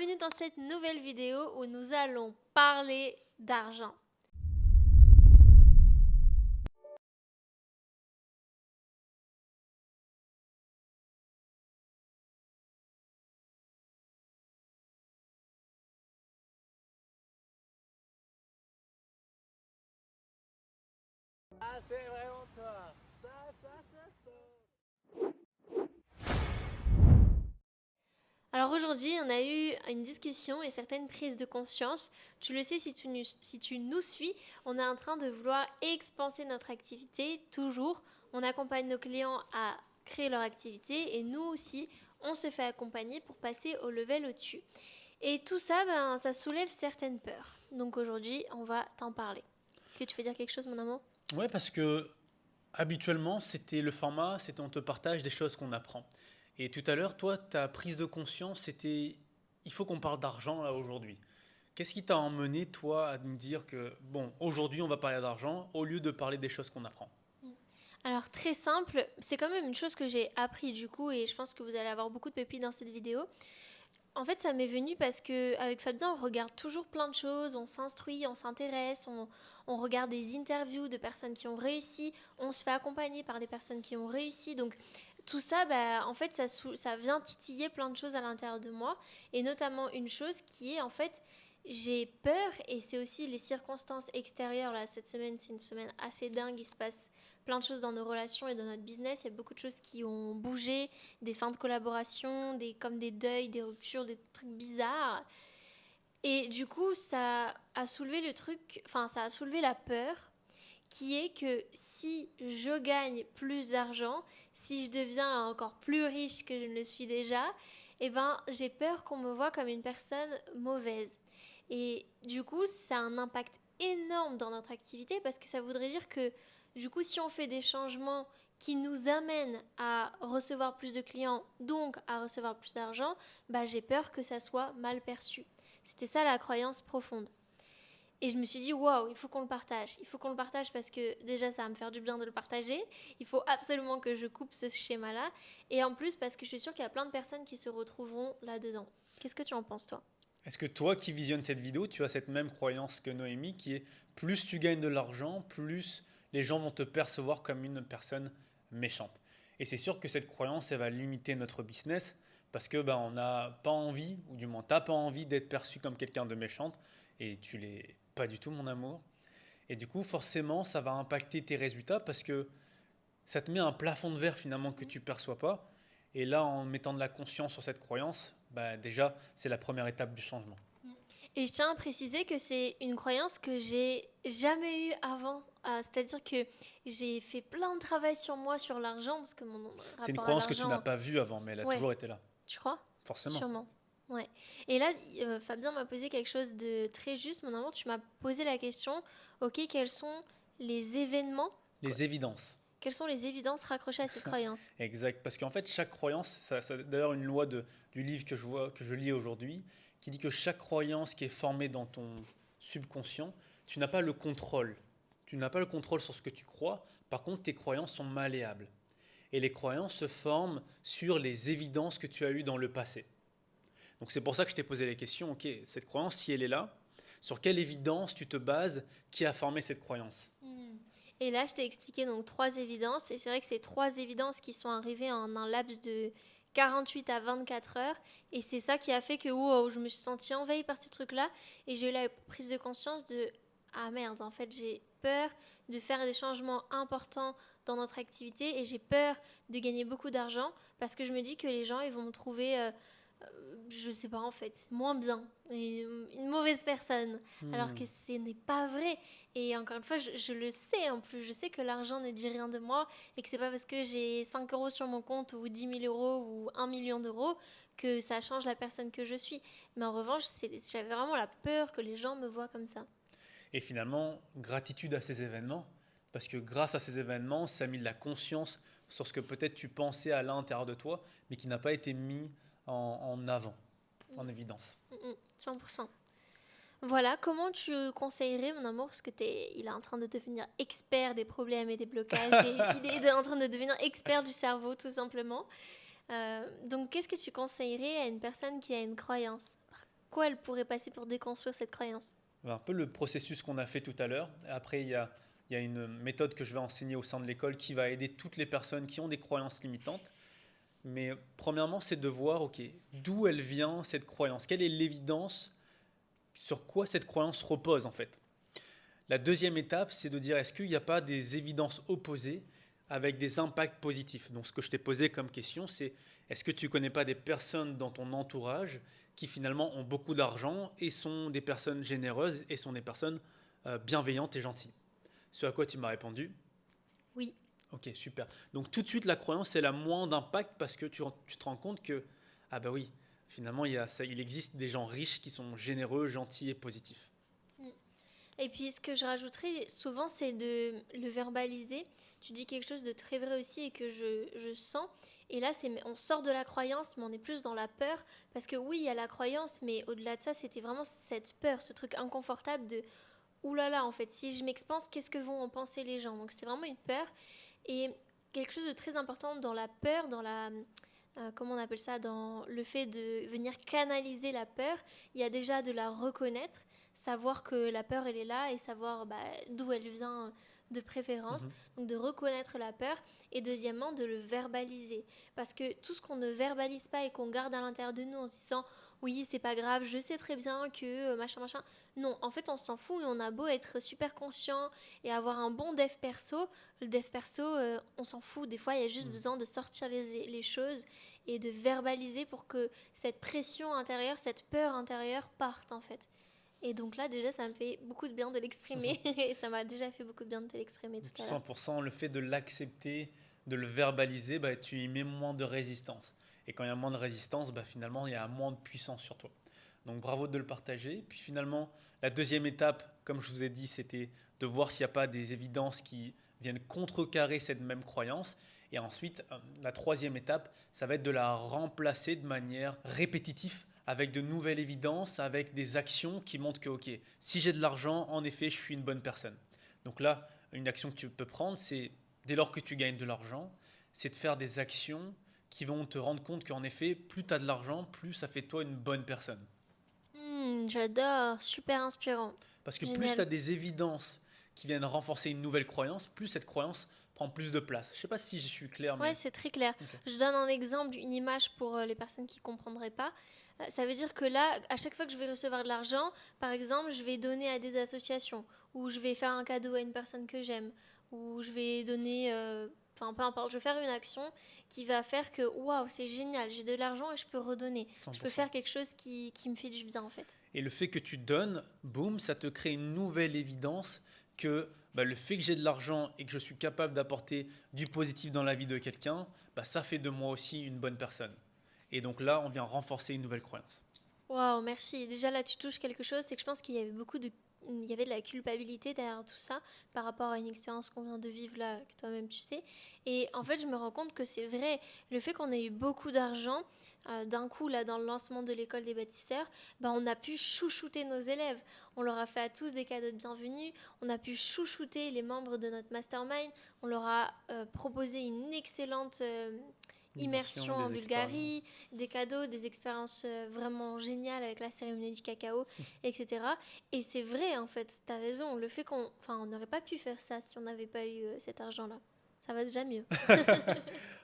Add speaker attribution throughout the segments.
Speaker 1: bienvenue dans cette nouvelle vidéo où nous allons parler d'argent.
Speaker 2: Ah, c'est vraiment toi. Ça.
Speaker 1: Alors aujourd'hui, on a eu une discussion et certaines prises de conscience. Tu le sais, si tu nous suis, on est en train de vouloir expanser notre activité toujours. On accompagne nos clients à créer leur activité et nous aussi, on se fait accompagner pour passer au level au-dessus. Et tout ça, ça soulève certaines peurs. Donc aujourd'hui, on va t'en parler. Est-ce que tu veux dire quelque chose, mon amour?
Speaker 2: Ouais, parce que habituellement, c'était le format, c'était on te partage des choses qu'on apprend. Et tout à l'heure, toi, ta prise de conscience, c'était il faut qu'on parle d'argent là aujourd'hui. Qu'est-ce qui t'a emmené, toi, à me dire que, bon, aujourd'hui, on va parler d'argent au lieu de parler des choses qu'on apprend?
Speaker 1: Alors très simple, c'est quand même une chose que j'ai appris du coup et je pense que vous allez avoir beaucoup de pépites dans cette vidéo. En fait, ça m'est venu parce que avec Fabien, on regarde toujours plein de choses, on s'instruit, on s'intéresse, on regarde des interviews de personnes qui ont réussi, on se fait accompagner par des personnes qui ont réussi. Donc tout ça, en fait, ça vient titiller plein de choses à l'intérieur de moi et notamment une chose qui est en fait j'ai peur et c'est aussi les circonstances extérieures. Là, cette semaine, c'est une semaine assez dingue. Il se passe plein de choses dans nos relations et dans notre business. Il y a beaucoup de choses qui ont bougé, des fins de collaboration, comme des deuils, des ruptures, des trucs bizarres. Et du coup, ça a soulevé ça a soulevé la peur qui est que si je gagne plus d'argent, si je deviens encore plus riche que je ne le suis déjà, j'ai peur qu'on me voit comme une personne mauvaise. Et du coup, ça a un impact énorme dans notre activité parce que ça voudrait dire que du coup, si on fait des changements qui nous amènent à recevoir plus de clients, donc à recevoir plus d'argent, j'ai peur que ça soit mal perçu. C'était ça la croyance profonde. Et je me suis dit, waouh, il faut qu'on le partage. Il faut qu'on le partage parce que déjà, ça va me faire du bien de le partager. Il faut absolument que je coupe ce schéma-là. Et en plus, parce que je suis sûre qu'il y a plein de personnes qui se retrouveront là-dedans. Qu'est-ce que tu en penses, toi?
Speaker 2: Est-ce que toi qui visionnes cette vidéo, tu as cette même croyance que Noémie, qui est plus tu gagnes de l'argent, plus les gens vont te percevoir comme une personne méchante. Et c'est sûr que cette croyance, elle va limiter notre business parce que on n'a pas envie, ou du moins t'as pas envie d'être perçu comme quelqu'un de méchante, et tu l'es pas du tout, mon amour. Et du coup, forcément, ça va impacter tes résultats parce que ça te met un plafond de verre finalement que tu perçois pas. Et là, en mettant de la conscience sur cette croyance, déjà, c'est la première étape du changement.
Speaker 1: Et je tiens à préciser que c'est une croyance que j'ai jamais eue avant. C'est-à-dire que j'ai fait plein de travail sur moi, sur l'argent, parce que mon
Speaker 2: C'est une
Speaker 1: rapport à
Speaker 2: croyance que tu n'as
Speaker 1: l'argent,
Speaker 2: pas vue avant, mais elle a
Speaker 1: ouais,
Speaker 2: toujours été là.
Speaker 1: tu crois?
Speaker 2: Forcément.
Speaker 1: Sûrement. Ouais. Et là, Fabien m'a posé quelque chose de très juste. Mon amour, tu m'as posé la question, ok, quels sont les événements,
Speaker 2: Les évidences.
Speaker 1: quelles sont les évidences raccrochées à cette croyance?
Speaker 2: Exact. Parce qu'en fait, chaque croyance, d'ailleurs une loi du livre que je vois, que je lis aujourd'hui, qui dit que chaque croyance qui est formée dans ton subconscient, tu n'as pas le contrôle. Tu n'as pas le contrôle sur ce que tu crois. Par contre, tes croyances sont malléables. Et les croyances se forment sur les évidences que tu as eues dans le passé. Donc c'est pour ça que je t'ai posé les questions. Ok, cette croyance, si elle est là, sur quelle évidence tu te bases qui a formé cette croyance?
Speaker 1: Hmm. Et là, je t'ai expliqué donc trois évidences. Et c'est vrai que c'est trois évidences qui sont arrivées en un laps de 48 à 24 heures. Et c'est ça qui a fait que wow, je me suis sentie envahie par ce truc-là. Et j'ai eu la prise de conscience de ah merde, en fait, j'ai peur de faire des changements importants dans notre activité. Et j'ai peur de gagner beaucoup d'argent parce que je me dis que les gens, ils vont me trouver. Je sais pas en fait, moins bien, et une mauvaise personne, alors que
Speaker 2: Hmm.
Speaker 1: ce n'est pas vrai. Et encore une fois, je le sais en plus, je sais que l'argent ne dit rien de moi et que c'est pas parce que j'ai 5 euros sur mon compte ou 10 000 euros ou 1 million d'euros que ça change la personne que je suis. Mais en revanche, j'avais vraiment la peur que les gens me voient comme ça.
Speaker 2: Et finalement, gratitude à ces événements, parce que grâce à ces événements, ça a mis de la conscience sur ce que peut-être tu pensais à l'intérieur de toi, mais qui n'a pas été mis en avant, en évidence.
Speaker 1: 100%. Voilà, comment tu conseillerais, mon amour, parce que il est en train de devenir expert des problèmes et des blocages, et il est en train de devenir expert du cerveau, tout simplement. Donc, qu'est-ce que tu conseillerais à une personne qui a une croyance? quoi elle pourrait passer pour déconstruire cette croyance?
Speaker 2: Un peu le processus qu'on a fait tout à l'heure. Après, il y a une méthode que je vais enseigner au sein de l'école qui va aider toutes les personnes qui ont des croyances limitantes. Mais premièrement, c'est de voir, ok, d'où elle vient cette croyance, quelle est l'évidence sur quoi cette croyance repose en fait. La deuxième étape, c'est de dire est-ce qu'il n'y a pas des évidences opposées avec des impacts positifs. Donc ce que je t'ai posé comme question, c'est est-ce que tu ne connais pas des personnes dans ton entourage qui finalement ont beaucoup d'argent et sont des personnes généreuses et sont des personnes bienveillantes et gentilles? Ce à quoi tu m'as répondu
Speaker 1: Oui.
Speaker 2: ok, super. Donc tout de suite, la croyance, elle a moins d'impact parce que tu te rends compte que, ah bah oui, finalement, il existe des gens riches qui sont généreux, gentils et positifs.
Speaker 1: Mm. Et puis ce que je rajouterais souvent, c'est de le verbaliser. Tu dis quelque chose de très vrai aussi et que je sens. Et là, on sort de la croyance, mais on est plus dans la peur. Parce que oui, il y a la croyance, mais au-delà de ça, c'était vraiment cette peur, ce truc inconfortable de ouh là là, en fait, si je m'expanse, qu'est-ce que vont en penser les gens? Donc c'était vraiment une peur. Et quelque chose de très important dans la peur, dans la comment on appelle ça, dans le fait de venir canaliser la peur, il y a déjà de la reconnaître, savoir que la peur elle est là et savoir d'où elle vient de préférence,
Speaker 2: Mhm.
Speaker 1: donc de reconnaître la peur et deuxièmement de le verbaliser parce que tout ce qu'on ne verbalise pas et qu'on garde à l'intérieur de nous en se disant oui c'est pas grave, je sais très bien que machin machin, non en fait on s'en fout et on a beau être super conscient et avoir un bon dev perso, le dev perso on s'en fout, des fois il y a juste
Speaker 2: Mhm.
Speaker 1: besoin de sortir les choses et de verbaliser pour que cette pression intérieure, cette peur intérieure parte en fait. Et donc là déjà ça me fait beaucoup de bien de l'exprimer et ça m'a déjà fait beaucoup de bien de te l'exprimer
Speaker 2: Donc
Speaker 1: tout à l'heure.
Speaker 2: 100%, le fait de l'accepter, de le verbaliser, bah, tu y mets moins de résistance. Et quand il y a moins de résistance, bah, finalement, il y a moins de puissance sur toi. Donc bravo de le partager. Puis finalement, la deuxième étape, comme je vous ai dit, c'était de voir s'il n'y a pas des évidences qui viennent contrecarrer cette même croyance. Et ensuite, la troisième étape, ça va être de la remplacer de manière répétitive avec de nouvelles évidences, avec des actions qui montrent que, ok, si j'ai de l'argent, en effet, je suis une bonne personne. Donc là, une action que tu peux prendre, c'est dès lors que tu gagnes de l'argent, c'est de faire des actions qui vont te rendre compte qu'en effet, plus tu as de l'argent, plus ça fait de toi une bonne personne.
Speaker 1: J'adore, super inspirant.
Speaker 2: Parce que plus tu
Speaker 1: Génial.
Speaker 2: as des évidences qui viennent renforcer une nouvelle croyance, plus cette croyance prend plus de place. Je ne sais pas si je suis clair,
Speaker 1: Ouais,
Speaker 2: mais...
Speaker 1: c'est très clair.
Speaker 2: Ok.
Speaker 1: Je donne un exemple, une image pour les personnes qui ne comprendraient pas. Ça veut dire que là, à chaque fois que je vais recevoir de l'argent, par exemple, je vais donner à des associations, ou je vais faire un cadeau à une personne que j'aime, ou je vais donner, enfin peu importe, je vais faire une action qui va faire que, waouh, c'est génial, j'ai de l'argent et je peux redonner. Je peux
Speaker 2: 100%.
Speaker 1: faire quelque chose qui me fait du bien en fait.
Speaker 2: Et le fait que tu donnes, boum, ça te crée une nouvelle évidence que bah, le fait que j'ai de l'argent et que je suis capable d'apporter du positif dans la vie de quelqu'un, bah, ça fait de moi aussi une bonne personne. Et donc là, on vient renforcer une nouvelle croyance.
Speaker 1: Waouh, merci. Déjà là, tu touches quelque chose, c'est que je pense qu'il y avait il y avait de la culpabilité derrière tout ça par rapport à une expérience qu'on vient de vivre là, que toi-même tu sais. Et en fait, je me rends compte que c'est vrai, le fait qu'on ait eu beaucoup d'argent, d'un coup là dans le lancement de l'école des bâtisseurs, bah, on a pu chouchouter nos élèves. On leur a fait à tous des cadeaux de bienvenue, on a pu chouchouter les membres de notre mastermind, on leur a proposé une excellente immersion
Speaker 2: Immersion,
Speaker 1: en
Speaker 2: des expériences.
Speaker 1: Bulgarie, des cadeaux, des expériences vraiment géniales avec la cérémonie du cacao, etc. Et c'est vrai, en fait, t'as raison. Le fait qu'on. Enfin, on n'aurait pas pu faire ça si on n'avait pas eu cet argent-là. Ça va déjà mieux.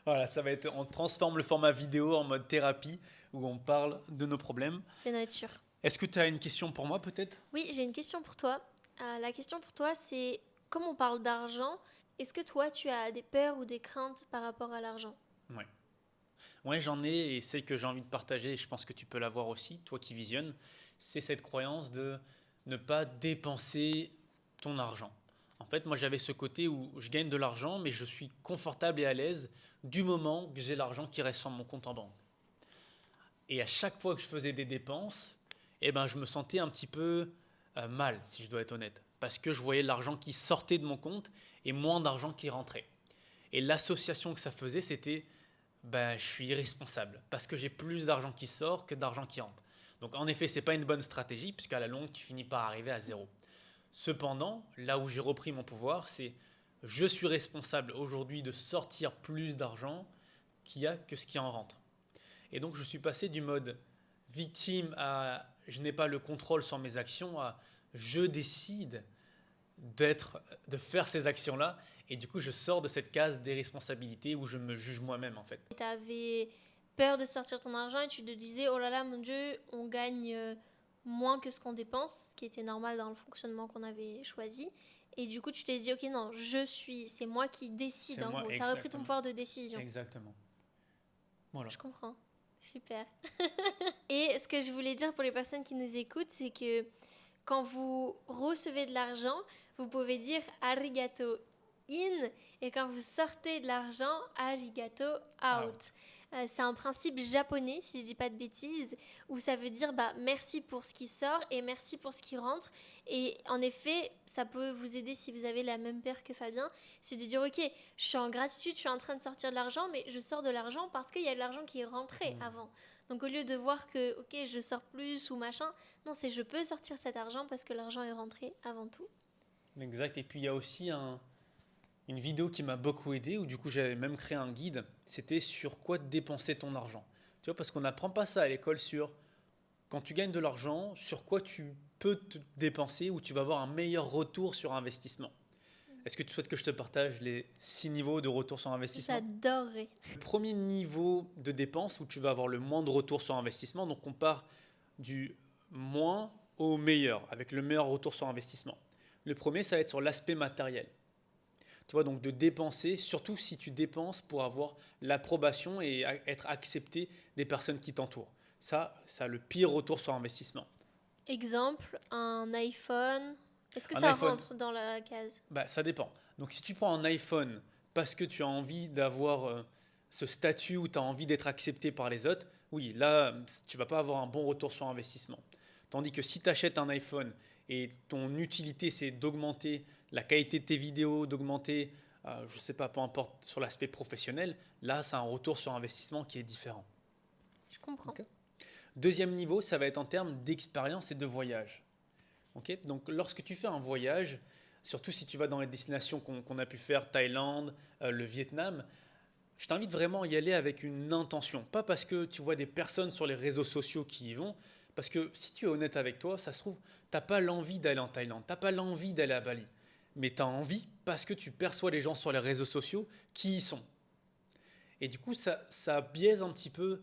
Speaker 2: Voilà, ça va être, on transforme le format vidéo en mode thérapie où on parle de nos problèmes.
Speaker 1: C'est nature.
Speaker 2: Est-ce que tu as une question pour moi peut-être?
Speaker 1: Oui, j'ai une question pour toi. La question pour toi, c'est comme on parle d'argent, est-ce que toi, tu as des peurs ou des craintes par rapport à l'argent?
Speaker 2: Ouais. Ouais, j'en ai et celle que j'ai envie de partager, et je pense que tu peux l'avoir aussi, toi qui visionnes, c'est cette croyance de ne pas dépenser ton argent. En fait, moi j'avais ce côté où je gagne de l'argent, mais je suis confortable et à l'aise du moment que j'ai l'argent qui reste sur mon compte en banque. Et à chaque fois que je faisais des dépenses, eh ben, je me sentais un petit peu mal, si je dois être honnête, parce que je voyais l'argent qui sortait de mon compte et moins d'argent qui rentrait. Et l'association que ça faisait, c'était ben, je suis irresponsable parce que j'ai plus d'argent qui sort que d'argent qui entre. Donc en effet, ce n'est pas une bonne stratégie puisqu'à la longue, tu finis par arriver à zéro. Cependant, là où j'ai repris mon pouvoir, c'est je suis responsable aujourd'hui de sortir plus d'argent qu'il y a que ce qui en rentre. Et donc je suis passé du mode victime à je n'ai pas le contrôle sur mes actions, à je décide de faire ces actions-là. Et du coup, je sors de cette case des responsabilités où je me juge moi-même, en fait.
Speaker 1: Tu avais peur de sortir ton argent et tu te disais, oh là là, mon Dieu, on gagne moins que ce qu'on dépense, ce qui était normal dans le fonctionnement qu'on avait choisi. Et du coup, tu t'es dit, ok, non, c'est moi qui décide
Speaker 2: C'est
Speaker 1: en
Speaker 2: moi,
Speaker 1: gros. Tu as repris ton
Speaker 2: exactement.
Speaker 1: pouvoir de décision.
Speaker 2: Exactement. Voilà.
Speaker 1: Je comprends. Super. Et ce que je voulais dire pour les personnes qui nous écoutent, c'est que quand vous recevez de l'argent, vous pouvez dire arigato in, et quand vous sortez de l'argent, arigato out. C'est un principe japonais, si je dis pas de bêtises, où ça veut dire merci pour ce qui sort et merci pour ce qui rentre. Et en effet, ça peut vous aider si vous avez la même paire que Fabien, c'est de dire ok, je suis en gratitude, je suis en train de sortir de l'argent, mais je sors de l'argent parce qu'il y a de l'argent qui est rentré avant. Donc au lieu de voir que ok, je sors plus ou machin, non, c'est je peux sortir cet argent parce que l'argent est rentré avant tout.
Speaker 2: Exact. Et puis il y a aussi une vidéo qui m'a beaucoup aidé, où du coup j'avais même créé un guide, c'était sur quoi dépenser ton argent. Tu vois, parce qu'on n'apprend pas ça à l'école sur quand tu gagnes de l'argent, sur quoi tu peux te dépenser, où tu vas avoir un meilleur retour sur investissement. Est-ce que tu souhaites que je te partage les 6 niveaux de retour sur investissement?
Speaker 1: J'adorerais.
Speaker 2: Le premier niveau de dépense où tu vas avoir le moins de retour sur investissement, donc on part du moins au meilleur, avec le meilleur retour sur investissement. Le premier, ça va être sur l'aspect matériel. Tu vois, donc de dépenser, surtout si tu dépenses pour avoir l'approbation et être accepté des personnes qui t'entourent. Ça a le pire retour sur investissement.
Speaker 1: Exemple, un iPhone. Est-ce que
Speaker 2: Un
Speaker 1: ça
Speaker 2: iPhone,
Speaker 1: rentre dans la case?
Speaker 2: ça dépend. Donc si tu prends un iPhone parce que tu as envie d'avoir ce statut où tu as envie d'être accepté par les autres, oui, là, tu ne vas pas avoir un bon retour sur investissement. Tandis que si tu achètes un iPhone et ton utilité, c'est d'augmenter la qualité de tes vidéos, d'augmenter, je ne sais pas, peu importe, sur l'aspect professionnel, là, c'est un retour sur investissement qui est différent.
Speaker 1: Je comprends.
Speaker 2: Okay. Deuxième niveau, ça va être en termes d'expérience et de voyage. Okay. Donc, lorsque tu fais un voyage, surtout si tu vas dans les destinations qu'on a pu faire, Thaïlande, le Vietnam, je t'invite vraiment à y aller avec une intention. Pas parce que tu vois des personnes sur les réseaux sociaux qui y vont, parce que si tu es honnête avec toi, ça se trouve, tu n'as pas l'envie d'aller en Thaïlande, tu n'as pas l'envie d'aller à Bali, mais tu as envie parce que tu perçois les gens sur les réseaux sociaux qui y sont. Et du coup, ça biaise un petit peu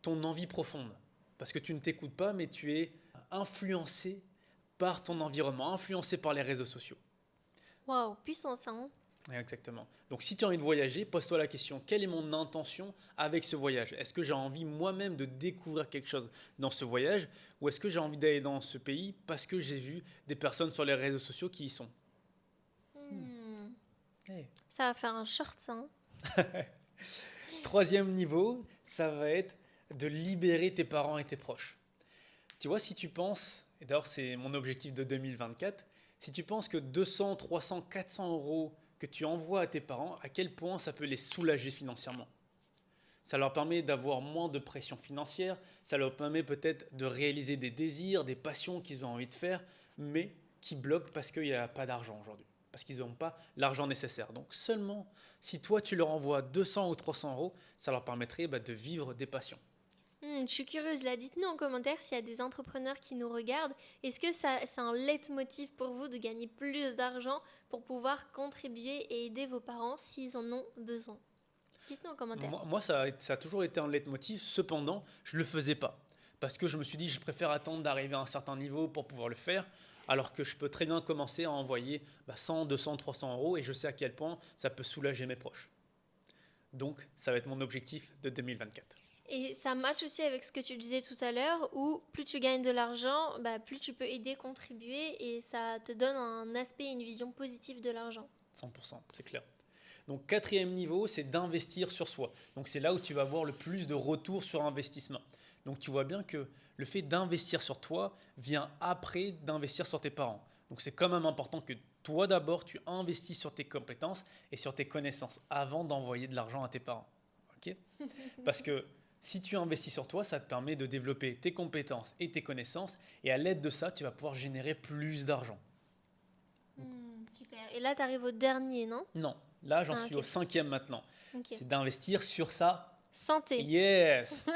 Speaker 2: ton envie profonde, parce que tu ne t'écoutes pas, mais tu es influencé par ton environnement, influencé par les réseaux sociaux.
Speaker 1: Waouh, puissant ça, hein?
Speaker 2: Exactement. Donc si tu as envie de voyager, pose-toi la question, quelle est mon intention avec ce voyage? Est-ce que j'ai envie moi-même de découvrir quelque chose dans ce voyage, ou est-ce que j'ai envie d'aller dans ce pays parce que j'ai vu des personnes sur les réseaux sociaux qui y sont?
Speaker 1: Hey. Ça va faire un short ça, hein?
Speaker 2: Troisième niveau, ça va être de libérer tes parents et tes proches. Tu vois, si tu penses, et d'ailleurs c'est mon objectif de 2024, si tu penses que 200, 300, 400 euros que tu envoies à tes parents, à quel point ça peut les soulager financièrement. Ça leur permet d'avoir moins de pression financière, ça leur permet peut-être de réaliser des désirs, des passions qu'ils ont envie de faire, mais qui bloquent parce qu'il n'y a pas d'argent aujourd'hui, parce qu'ils n'ont pas l'argent nécessaire. Donc seulement si toi tu leur envoies 200 ou 300 euros, ça leur permettrait de vivre des passions.
Speaker 1: Je suis curieuse, là, dites-nous en commentaire s'il y a des entrepreneurs qui nous regardent. Est-ce que c'est un leitmotiv pour vous de gagner plus d'argent pour pouvoir contribuer et aider vos parents s'ils en ont besoin? Dites-nous en commentaire.
Speaker 2: Moi ça a toujours été un leitmotiv, cependant, je ne le faisais pas. Parce que je me suis dit, je préfère attendre d'arriver à un certain niveau pour pouvoir le faire, alors que je peux très bien commencer à envoyer 100, 200, 300 euros et je sais à quel point ça peut soulager mes proches. Donc, ça va être mon objectif de 2024.
Speaker 1: Et ça match aussi avec ce que tu disais tout à l'heure, où plus tu gagnes de l'argent, plus tu peux aider, contribuer, et ça te donne un aspect, une vision positive de l'argent.
Speaker 2: 100%, c'est clair. Donc, quatrième niveau, c'est d'investir sur soi. Donc, c'est là où tu vas avoir le plus de retour sur investissement. Donc, tu vois bien que le fait d'investir sur toi vient après d'investir sur tes parents. Donc, c'est quand même important que toi, d'abord, tu investis sur tes compétences et sur tes connaissances avant d'envoyer de l'argent à tes parents. Okay? Parce que si tu investis sur toi, ça te permet de développer tes compétences et tes connaissances. Et à l'aide de ça, tu vas pouvoir générer plus d'argent.
Speaker 1: Super. Et là, tu arrives au dernier, non?
Speaker 2: Non. Là, j'en suis au 5e maintenant.
Speaker 1: Okay.
Speaker 2: C'est d'investir sur sa
Speaker 1: santé.
Speaker 2: Yes.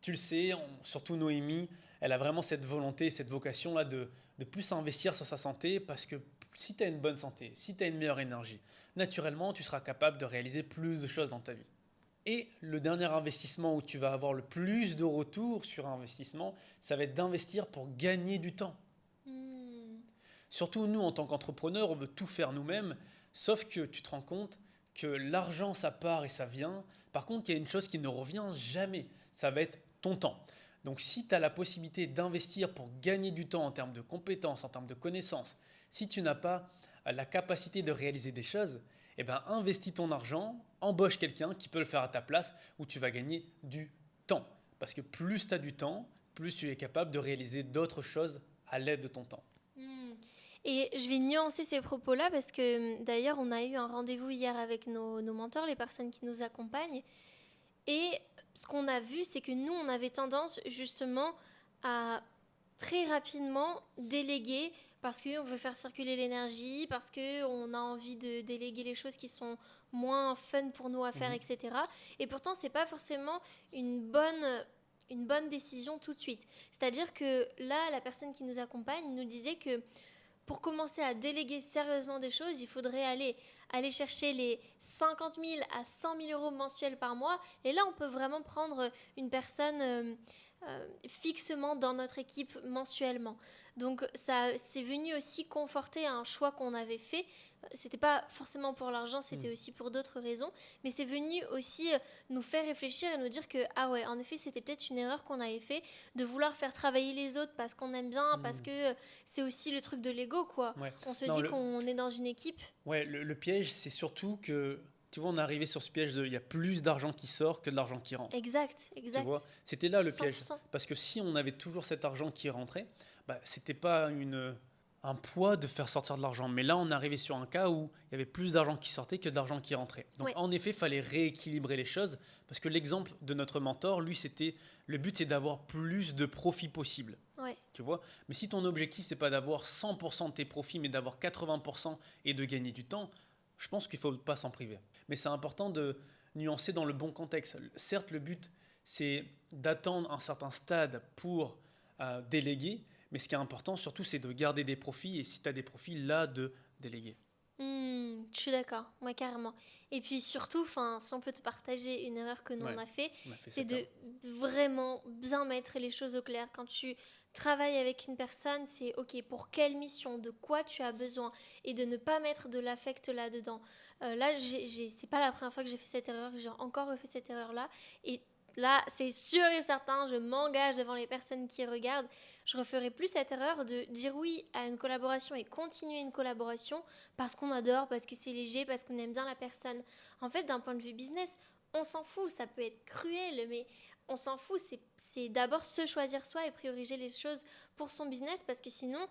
Speaker 2: Tu le sais, surtout Noémie, elle a vraiment cette volonté, cette vocation-là de plus investir sur sa santé parce que si tu as une bonne santé, si tu as une meilleure énergie, naturellement, tu seras capable de réaliser plus de choses dans ta vie. Et le dernier investissement où tu vas avoir le plus de retour sur investissement, ça va être d'investir pour gagner du temps.
Speaker 1: Hmm.
Speaker 2: Surtout nous, en tant qu'entrepreneurs, on veut tout faire nous-mêmes, sauf que tu te rends compte que l'argent, ça part et ça vient. Par contre, il y a une chose qui ne revient jamais, ça va être ton temps. Donc si tu as la possibilité d'investir pour gagner du temps en termes de compétences, en termes de connaissances, si tu n'as pas la capacité de réaliser des choses, eh ben, investis ton argent, embauche quelqu'un qui peut le faire à ta place, où tu vas gagner du temps. Parce que plus tu as du temps, plus tu es capable de réaliser d'autres choses à l'aide de ton temps.
Speaker 1: Hmm. Et je vais nuancer ces propos-là parce que d'ailleurs, on a eu un rendez-vous hier avec nos mentors, les personnes qui nous accompagnent. Et ce qu'on a vu, c'est que nous, on avait tendance justement à très rapidement déléguer parce qu'on veut faire circuler l'énergie, parce qu'on a envie de déléguer les choses qui sont moins fun pour nous à faire,
Speaker 2: Mhm.
Speaker 1: etc. Et pourtant, c'est pas forcément une bonne décision tout de suite. C'est-à-dire que là, la personne qui nous accompagne nous disait que pour commencer à déléguer sérieusement des choses, il faudrait aller chercher les 50 000 à 100 000 euros mensuels par mois. Et là, on peut vraiment prendre une personne fixement dans notre équipe mensuellement. Donc, ça, c'est venu aussi conforter un choix qu'on avait fait. C'était pas forcément pour l'argent,
Speaker 2: Mhm.
Speaker 1: c'était aussi pour d'autres raisons. Mais c'est venu aussi nous faire réfléchir et nous dire que, ah ouais, en effet, c'était peut-être une erreur qu'on avait fait de vouloir faire travailler les autres parce qu'on aime bien, parce
Speaker 2: Mhm.
Speaker 1: que c'est aussi le truc de l'ego, quoi.
Speaker 2: Ouais.
Speaker 1: On se
Speaker 2: Non,
Speaker 1: dit qu'on est dans une équipe.
Speaker 2: le piège, c'est surtout que, tu vois, on est arrivé sur ce piège de il y a plus d'argent qui sort que de l'argent qui rentre.
Speaker 1: Exact,
Speaker 2: Tu vois,
Speaker 1: exact.
Speaker 2: c'était là le piège.
Speaker 1: 100%.
Speaker 2: Parce que si on avait toujours cet argent qui rentrait, bah, c'était pas un poids de faire sortir de l'argent. Mais là, on est arrivé sur un cas où il y avait plus d'argent qui sortait que d'argent qui rentrait. Donc,
Speaker 1: Ouais,
Speaker 2: en effet, il fallait rééquilibrer les choses. Parce que l'exemple de notre mentor, lui, le but, c'est d'avoir plus de profits possible.
Speaker 1: ouais.
Speaker 2: Tu vois. Mais si ton objectif, c'est pas d'avoir 100% de tes profits, mais d'avoir 80% et de gagner du temps, je pense qu'il faut pas s'en priver. Mais c'est important de nuancer dans le bon contexte. Certes, le but, c'est d'attendre un certain stade pour déléguer, mais ce qui est important surtout, c'est de garder des profits et si tu as des profits, là, de déléguer.
Speaker 1: Je suis d'accord, moi carrément. Et puis surtout, si on peut te partager une erreur que nous on
Speaker 2: Ouais,
Speaker 1: a fait,
Speaker 2: on a fait
Speaker 1: c'est
Speaker 2: cette
Speaker 1: de
Speaker 2: erreur.
Speaker 1: vraiment bien mettre les choses au clair. Quand tu travailles avec une personne, c'est ok, pour quelle mission, de quoi tu as besoin, et de ne pas mettre de l'affect là-dedans. Là, c'est pas la première fois que j'ai fait cette erreur, j'ai encore refait cette erreur-là. Et là, c'est sûr et certain, je m'engage devant les personnes qui regardent, je referai plus cette erreur de dire oui à une collaboration et continuer une collaboration parce qu'on adore, parce que c'est léger, parce qu'on aime bien la personne. En fait, d'un point de vue business, on s'en fout, ça peut être cruel, mais on s'en fout. C'est d'abord se choisir soi et prioriser les choses pour son business parce que sinon,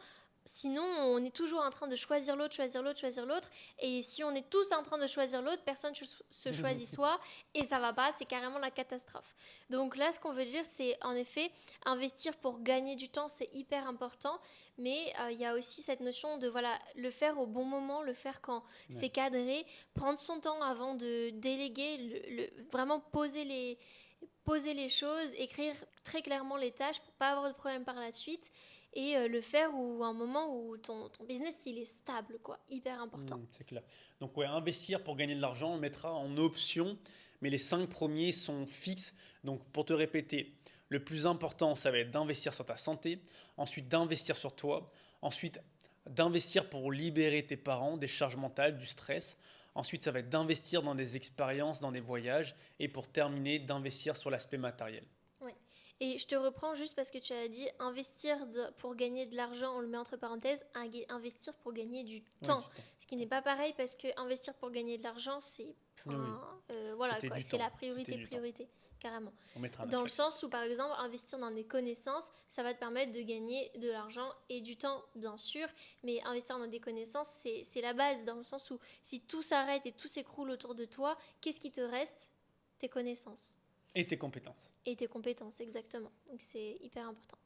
Speaker 1: on est toujours en train de choisir l'autre, choisir l'autre, choisir l'autre. Et si on est tous en train de choisir l'autre, personne se choisit soi et ça va pas, c'est carrément la catastrophe. Donc là, ce qu'on veut dire, c'est en effet investir pour gagner du temps, c'est hyper important. Mais il y a aussi cette notion de voilà, le faire au bon moment, le faire quand
Speaker 2: Ouais.
Speaker 1: c'est cadré, prendre son temps avant de déléguer, vraiment poser les choses, écrire très clairement les tâches pour pas avoir de problème par la suite et le faire ou un moment où ton business il est stable quoi, hyper important.
Speaker 2: C'est clair. Donc, ouais, investir pour gagner de l'argent, on le mettra en option, mais les 5 premiers sont fixes. Donc, pour te répéter, le plus important, ça va être d'investir sur ta santé, ensuite d'investir sur toi, ensuite d'investir pour libérer tes parents des charges mentales, du stress. Ensuite, ça va être d'investir dans des expériences, dans des voyages, et pour terminer, d'investir sur l'aspect matériel.
Speaker 1: Ouais. Et je te reprends juste parce que tu as dit investir pour gagner de l'argent, on le met entre parenthèses, investir pour gagner du
Speaker 2: Oui,
Speaker 1: temps.
Speaker 2: du temps.
Speaker 1: Ce qui n'est pas pareil parce que investir pour gagner de l'argent, c'est
Speaker 2: Oui, oui.
Speaker 1: voilà
Speaker 2: C'était
Speaker 1: quoi,
Speaker 2: du
Speaker 1: c'est
Speaker 2: temps.
Speaker 1: la
Speaker 2: C'était
Speaker 1: priorité,
Speaker 2: du temps.
Speaker 1: priorité, carrément.
Speaker 2: On mettra un
Speaker 1: Dans le
Speaker 2: asterisk.
Speaker 1: sens où par exemple investir dans des connaissances, ça va te permettre de gagner de l'argent et du temps bien sûr, mais investir dans des connaissances, c'est la base dans le sens où si tout s'arrête et tout s'écroule autour de toi, qu'est-ce qui te reste? Tes connaissances.
Speaker 2: Et tes compétences.
Speaker 1: Et tes compétences, exactement. Donc c'est hyper important.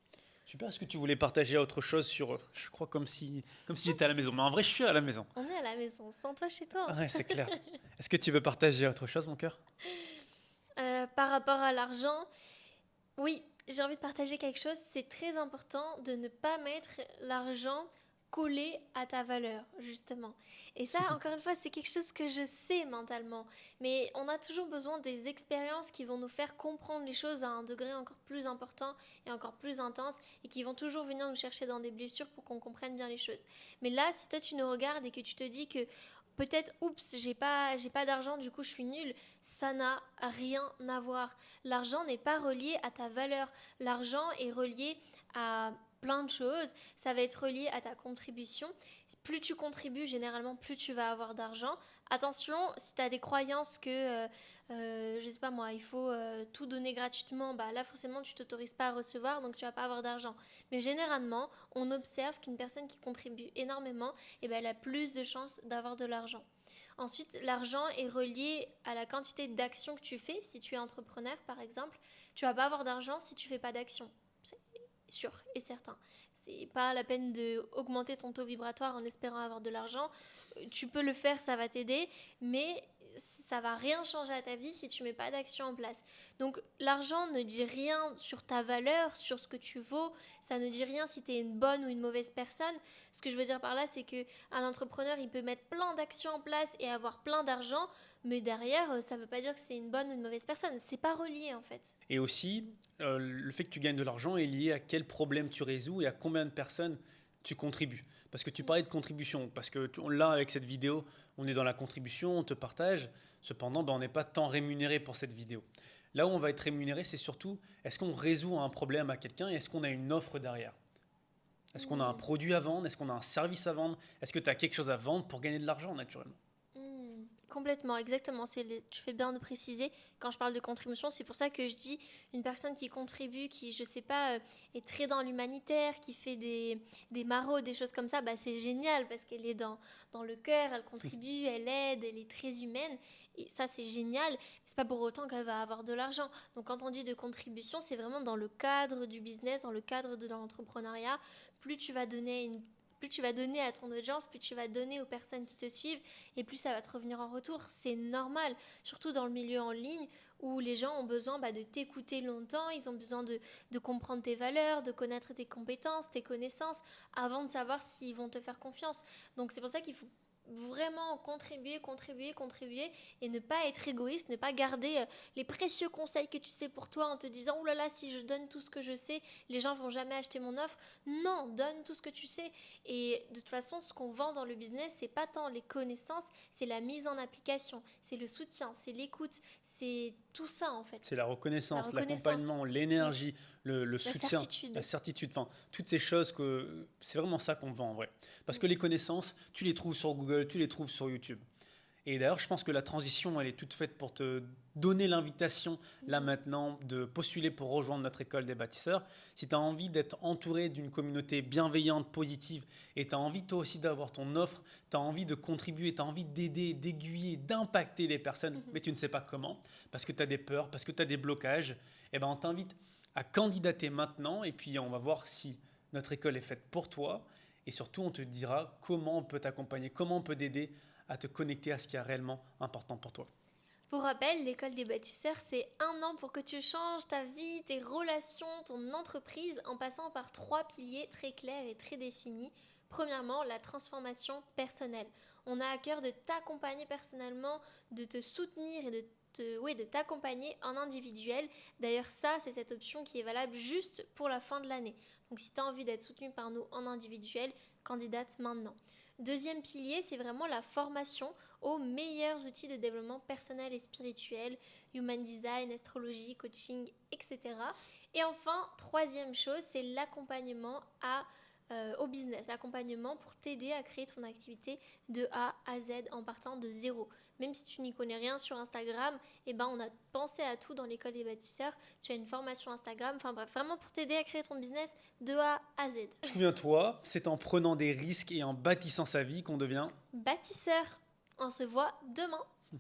Speaker 2: Super, est-ce que tu voulais partager autre chose sur, je crois comme si j'étais à la maison, mais en vrai je suis à la maison.
Speaker 1: On est à la maison, sans toi chez toi.
Speaker 2: Ouais, c'est clair. Est-ce que tu veux partager autre chose, mon cœur?
Speaker 1: Par rapport à l'argent, oui, j'ai envie de partager quelque chose. C'est très important de ne pas mettre l'argent collé à ta valeur, justement. Et ça, encore une fois, c'est quelque chose que je sais mentalement. Mais on a toujours besoin des expériences qui vont nous faire comprendre les choses à un degré encore plus important et encore plus intense et qui vont toujours venir nous chercher dans des blessures pour qu'on comprenne bien les choses. Mais là, si toi tu nous regardes et que tu te dis que peut-être, oups, j'ai pas d'argent, du coup je suis nulle, ça n'a rien à voir. L'argent n'est pas relié à ta valeur. L'argent est relié à plein de choses. Ça va être relié à ta contribution. Plus tu contribues, généralement, plus tu vas avoir d'argent. Attention, si tu as des croyances que, je sais pas moi, il faut tout donner gratuitement, bah là forcément tu t'autorises pas à recevoir, donc tu vas pas avoir d'argent. Mais généralement, on observe qu'une personne qui contribue énormément, eh ben, elle a plus de chances d'avoir de l'argent. Ensuite, l'argent est relié à la quantité d'actions que tu fais. Si tu es entrepreneur, par exemple, tu vas pas avoir d'argent si tu fais pas d'action. C'est sûr et certain. C'est pas la peine d'augmenter ton taux vibratoire en espérant avoir de l'argent. Tu peux le faire, ça va t'aider, mais ça va rien changer à ta vie si tu mets pas d'action en place. Donc l'argent ne dit rien sur ta valeur, sur ce que tu vaux, ça ne dit rien si tu es une bonne ou une mauvaise personne. Ce que je veux dire par là, c'est que un entrepreneur, il peut mettre plein d'actions en place et avoir plein d'argent, mais derrière, ça veut pas dire que c'est une bonne ou une mauvaise personne. C'est pas relié en fait.
Speaker 2: Et aussi, le fait que tu gagnes de l'argent est lié à quel problème tu résous et à combien de personnes tu contribues. Parce que tu parlais de contribution, parce que là, avec cette vidéo, on est dans la contribution, on te partage. Cependant, ben, on n'est pas tant rémunéré pour cette vidéo. Là où on va être rémunéré, c'est surtout, est-ce qu'on résout un problème à quelqu'un et est-ce qu'on a une offre derrière? Est-ce qu'on a un produit à vendre? Est-ce qu'on a un service à vendre? Est-ce que tu as quelque chose à vendre pour gagner de l'argent, naturellement?
Speaker 1: Complètement, exactement. Tu fais bien de préciser. Quand je parle de contribution, c'est pour ça que je dis une personne qui contribue, qui, je sais pas, est très dans l'humanitaire, qui fait des maraudes, des choses comme ça, bah, c'est génial parce qu'elle est dans le cœur, elle contribue, elle aide, elle est très humaine. Et ça, c'est génial. C'est pas pour autant qu'elle va avoir de l'argent. Donc, quand on dit de contribution, c'est vraiment dans le cadre du business, dans le cadre de l'entrepreneuriat. Plus tu vas donner plus tu vas donner à ton audience, plus tu vas donner aux personnes qui te suivent et plus ça va te revenir en retour. C'est normal, surtout dans le milieu en ligne où les gens ont besoin de t'écouter longtemps, ils ont besoin de comprendre tes valeurs, de connaître tes compétences, tes connaissances avant de savoir s'ils vont te faire confiance. Donc c'est pour ça qu'il faut vraiment contribuer et ne pas être égoïste, ne pas garder les précieux conseils que tu sais pour toi en te disant oh là là, si je donne tout ce que je sais, les gens vont jamais acheter mon offre. Non, donne tout ce que tu sais. Et de toute façon, ce qu'on vend dans le business, c'est pas tant les connaissances, c'est la mise en application, c'est le soutien, c'est l'écoute, c'est tout ça en fait.
Speaker 2: C'est la reconnaissance,
Speaker 1: La reconnaissance.
Speaker 2: l'accompagnement, l'énergie, le soutien,
Speaker 1: certitude.
Speaker 2: la certitude. Enfin, toutes ces choses, c'est vraiment ça qu'on vend en vrai. Parce que les connaissances, tu les trouves sur Google, tu les trouves sur YouTube. Et d'ailleurs, je pense que la transition, elle est toute faite pour te donner l'invitation, là maintenant, de postuler pour rejoindre notre école des bâtisseurs. Si tu as envie d'être entouré d'une communauté bienveillante, positive, et tu as envie toi aussi d'avoir ton offre, tu as envie de contribuer, tu as envie d'aider, d'aiguiller, d'impacter les personnes, mais tu ne sais pas comment, parce que tu as des peurs, parce que tu as des blocages, eh ben on t'invite à candidater maintenant, et puis on va voir si notre école est faite pour toi, et surtout on te dira comment on peut t'accompagner, comment on peut t'aider à te connecter à ce qui est réellement important pour toi.
Speaker 1: Pour rappel, l'école des bâtisseurs, c'est 1 an pour que tu changes ta vie, tes relations, ton entreprise en passant par 3 piliers très clairs et très définis. Premièrement, la transformation personnelle. On a à cœur de t'accompagner personnellement, de te soutenir et de t'accompagner en individuel. D'ailleurs, ça, c'est cette option qui est valable juste pour la fin de l'année. Donc, si tu as envie d'être soutenu par nous en individuel, candidate maintenant. Deuxième pilier, c'est vraiment la formation aux meilleurs outils de développement personnel et spirituel, human design, astrologie, coaching, etc. Et enfin, troisième chose, c'est l'accompagnement au business, l'accompagnement pour t'aider à créer ton activité de A à Z en partant de zéro. Même si tu n'y connais rien sur Instagram, on a pensé à tout dans l'école des bâtisseurs. Tu as une formation Instagram, enfin bref, vraiment pour t'aider à créer ton business de A à Z.
Speaker 2: Souviens-toi, c'est en prenant des risques et en bâtissant sa vie qu'on devient
Speaker 1: bâtisseur. On se voit demain.